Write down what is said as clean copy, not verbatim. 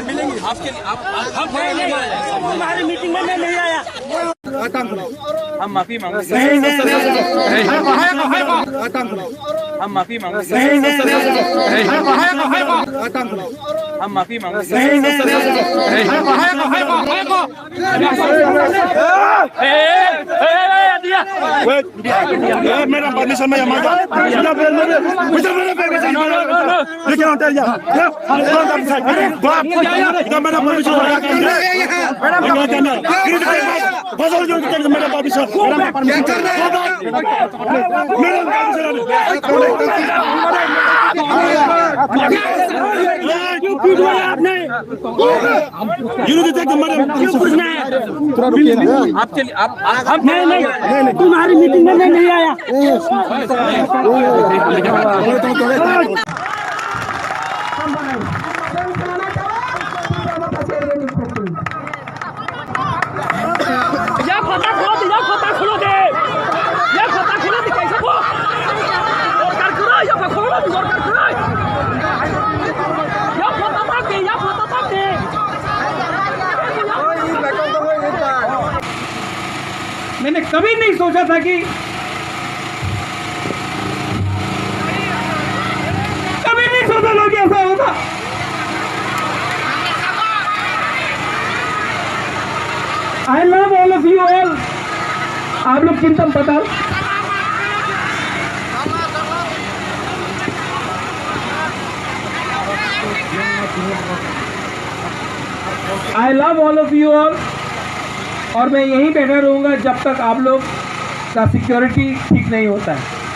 मिलेंगे आपके लिए आप हमारी मीटिंग में नहीं आया। हम माफी मांगते हैं। हम माफी मांगते हैं। हम माफी मांगते हैं। मेरा परमिशन में मांगा आपके लिए आप तुम्हारी मीटिंग में नहीं आया। या खाता खोलो दे, या खाता खोलो दे, या खाता खोलो दे, कैसे वो और कर करो या खोलो दे और कर करो या खाता तक दे, या खाता तक दे। मैंने कभी नहीं सोचा था कि ऐसा होता। I love all of you all. आप लोग चिंता पता I love all of you all और मैं यहीं बैठा रहूंगा जब तक आप लोग का सिक्योरिटी ठीक नहीं होता है।